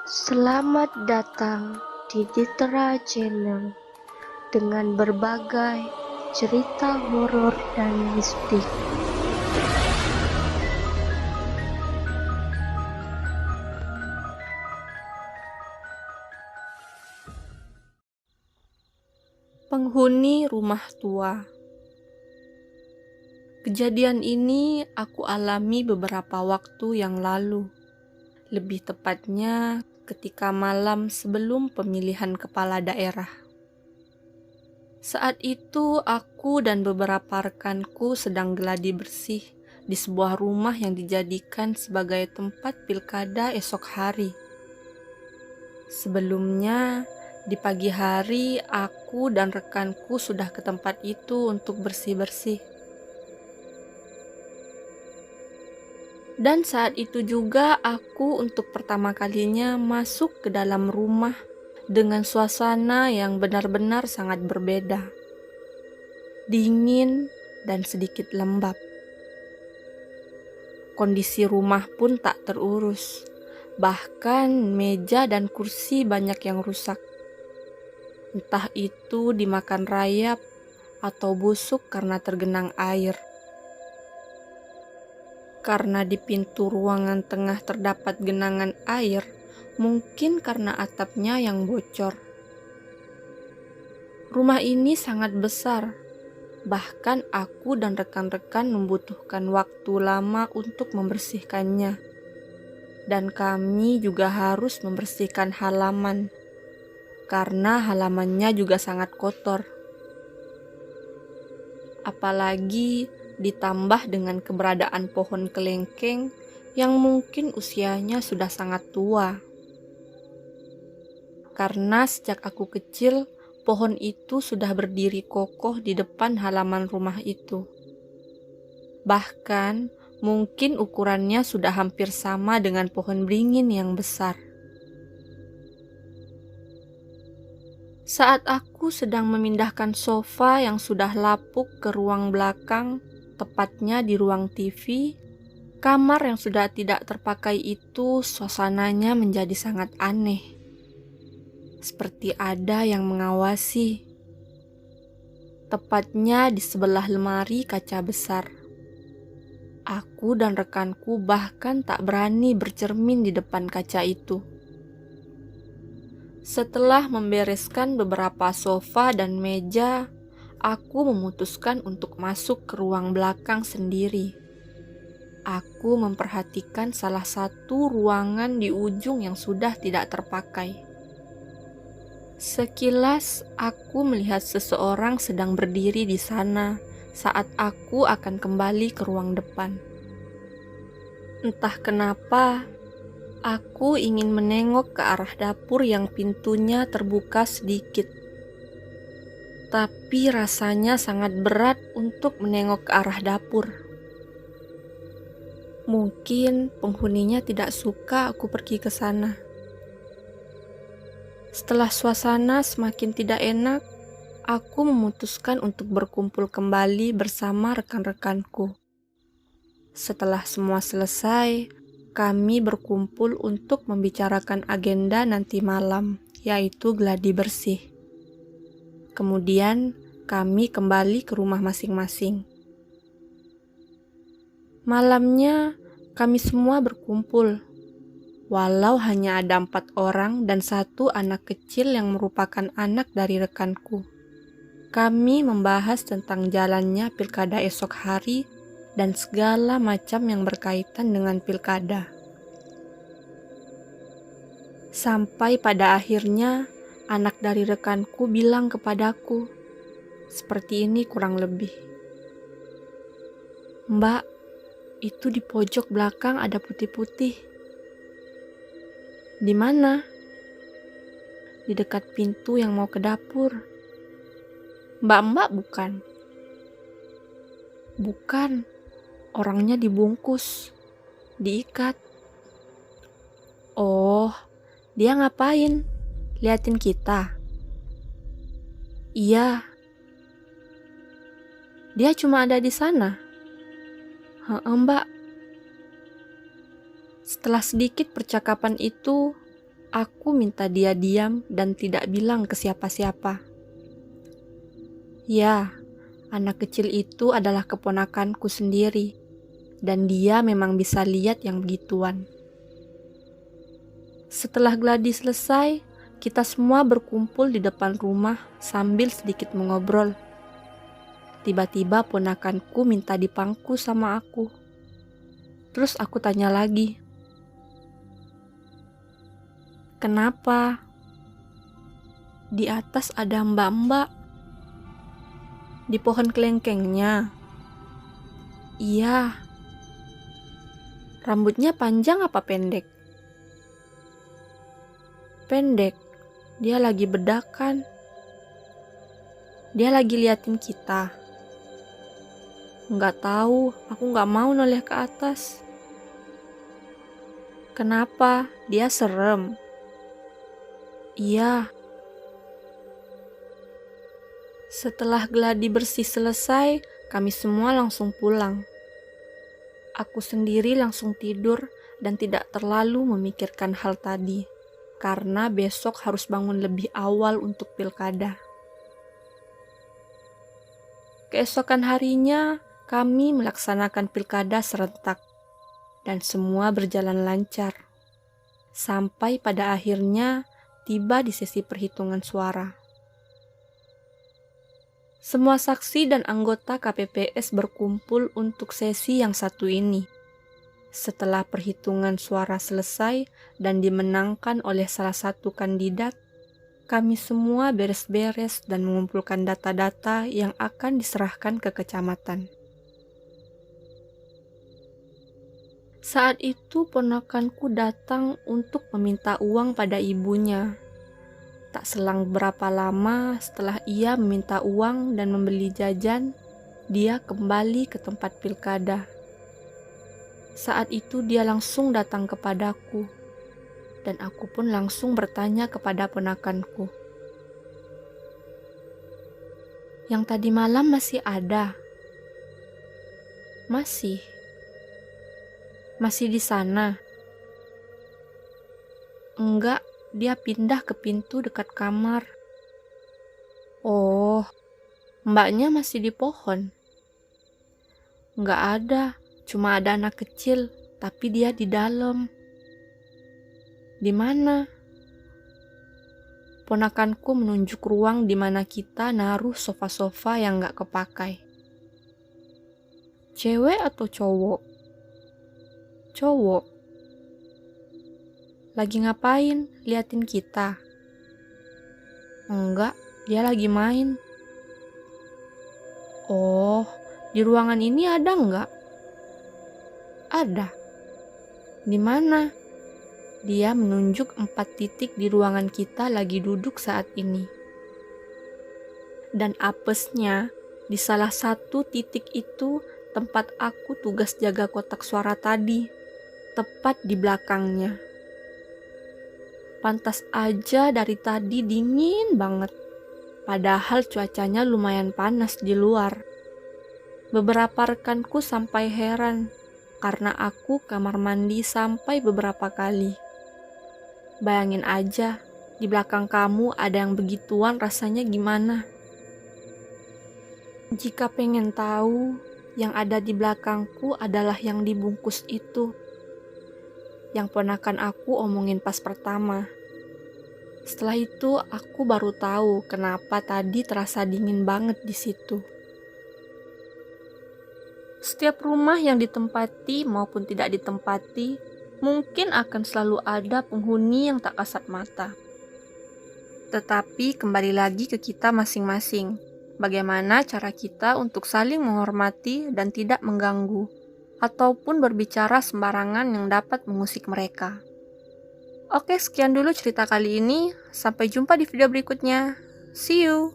Selamat datang di Ditra Channel dengan berbagai cerita horor dan mistik. Penghuni rumah tua. Kejadian ini aku alami beberapa waktu yang lalu. Lebih tepatnya ketika malam sebelum pemilihan kepala daerah. Saat itu aku dan beberapa rekanku sedang geladi bersih di sebuah rumah yang dijadikan sebagai tempat pilkada esok hari. Sebelumnya, di pagi hari aku dan rekanku sudah ke tempat itu untuk bersih-bersih. Dan saat itu juga aku untuk pertama kalinya masuk ke dalam rumah dengan suasana yang benar-benar sangat berbeda. Dingin dan sedikit lembab. Kondisi rumah pun tak terurus. Bahkan meja dan kursi banyak yang rusak. Entah itu dimakan rayap atau busuk karena tergenang air. Karena di pintu ruangan tengah terdapat genangan air, mungkin karena atapnya yang bocor. Rumah ini sangat besar, bahkan aku dan rekan-rekan membutuhkan waktu lama untuk membersihkannya. Dan kami juga harus membersihkan halaman, karena halamannya juga sangat kotor. Apalagi ditambah dengan keberadaan pohon kelengkeng yang mungkin usianya sudah sangat tua. Karena sejak aku kecil, pohon itu sudah berdiri kokoh di depan halaman rumah itu. Bahkan, mungkin ukurannya sudah hampir sama dengan pohon beringin yang besar. Saat aku sedang memindahkan sofa yang sudah lapuk ke ruang belakang, tepatnya di ruang TV, kamar yang sudah tidak terpakai itu suasananya menjadi sangat aneh. Seperti ada yang mengawasi. Tepatnya di sebelah lemari kaca besar. Aku dan rekanku bahkan tak berani bercermin di depan kaca itu. Setelah membereskan beberapa sofa dan meja, aku memutuskan untuk masuk ke ruang belakang sendiri. Aku memperhatikan salah satu ruangan di ujung yang sudah tidak terpakai. Sekilas, aku melihat seseorang sedang berdiri di sana saat aku akan kembali ke ruang depan. Entah kenapa, aku ingin menengok ke arah dapur yang pintunya terbuka sedikit. Tapi rasanya sangat berat untuk menengok ke arah dapur. Mungkin penghuninya tidak suka aku pergi ke sana. Setelah suasana semakin tidak enak, aku memutuskan untuk berkumpul kembali bersama rekan-rekanku. Setelah semua selesai, kami berkumpul untuk membicarakan agenda nanti malam, yaitu geladi bersih. Kemudian, kami kembali ke rumah masing-masing. Malamnya, kami semua berkumpul. Walau hanya ada 4 orang dan 1 anak kecil yang merupakan anak dari rekanku. Kami membahas tentang jalannya pilkada esok hari dan segala macam yang berkaitan dengan pilkada. Sampai pada akhirnya, anak dari rekanku bilang kepadaku, seperti ini kurang lebih. "Mbak, itu di pojok belakang ada putih-putih." "Di mana?" "Di dekat pintu yang mau ke dapur." "Mbak-mbak bukan?" "Bukan, orangnya dibungkus, diikat." "Oh, dia ngapain? Liatin kita?" "Iya." "Dia cuma ada di sana?" "Heeh, Mbak." Setelah sedikit percakapan itu, Aku minta dia diam dan tidak bilang ke siapa-siapa. Ya, anak kecil itu adalah keponakanku sendiri, dan dia memang bisa lihat yang begituan. Setelah gladi selesai, kita semua berkumpul di depan rumah sambil sedikit mengobrol. Tiba-tiba ponakanku minta dipangku sama aku. Terus aku tanya lagi, "Kenapa?" "Di atas ada mbak-mbak." "Di pohon kelengkengnya?" "Iya." "Rambutnya panjang apa pendek?" "Pendek. Dia lagi bedakan." "Dia lagi liatin kita." "Nggak tahu, aku nggak mau noleh ke atas." "Kenapa? Dia serem." "Iya." Setelah gladi bersih selesai, kami semua langsung pulang. Aku sendiri langsung tidur dan tidak terlalu memikirkan hal tadi, karena besok harus bangun lebih awal untuk pilkada. Keesokan harinya, kami melaksanakan pilkada serentak, dan semua berjalan lancar. Sampai pada akhirnya tiba di sesi perhitungan suara. Semua saksi dan anggota KPPS berkumpul untuk sesi yang satu ini. Setelah perhitungan suara selesai dan dimenangkan oleh salah satu kandidat, kami semua beres-beres dan mengumpulkan data-data yang akan diserahkan ke kecamatan. Saat itu ponakanku datang untuk meminta uang pada ibunya. Tak selang berapa lama setelah ia meminta uang dan membeli jajan, dia kembali ke tempat pilkada. Saat itu dia langsung datang kepadaku, dan aku pun langsung bertanya kepada ponakanku, "Yang tadi malam masih ada?" "Masih." "Masih di sana?" "Enggak, dia pindah ke pintu dekat kamar." "Oh, mbaknya masih di pohon?" "Enggak ada, cuma ada anak kecil, tapi dia di dalam." "Di mana?" Ponakanku menunjuk ruang di mana kita naruh sofa-sofa yang enggak kepakai. "Cewek atau cowok?" "Cowok." "Lagi ngapain? Liatin kita?" "Enggak, dia lagi main." "Oh, di ruangan ini ada enggak?" "Ada." "Di mana?" Dia menunjuk 4 titik di ruangan kita lagi duduk saat ini. Dan apesnya, di salah satu titik itu tempat aku tugas jaga kotak suara tadi, tepat di belakangnya. Pantas aja dari tadi dingin banget, padahal cuacanya lumayan panas di luar. Beberapa rekanku sampai heran, karena aku kamar mandi sampai beberapa kali. Bayangin aja, di belakang kamu ada yang begituan rasanya gimana? Jika pengen tahu, yang ada di belakangku adalah yang dibungkus itu. Yang ponakan aku omongin pas pertama. Setelah itu aku baru tahu kenapa tadi terasa dingin banget di situ. Setiap rumah yang ditempati maupun tidak ditempati, mungkin akan selalu ada penghuni yang tak kasat mata. Tetapi kembali lagi ke kita masing-masing. Bagaimana cara kita untuk saling menghormati dan tidak mengganggu, ataupun berbicara sembarangan yang dapat mengusik mereka. Oke, sekian dulu cerita kali ini. Sampai jumpa di video berikutnya. See you!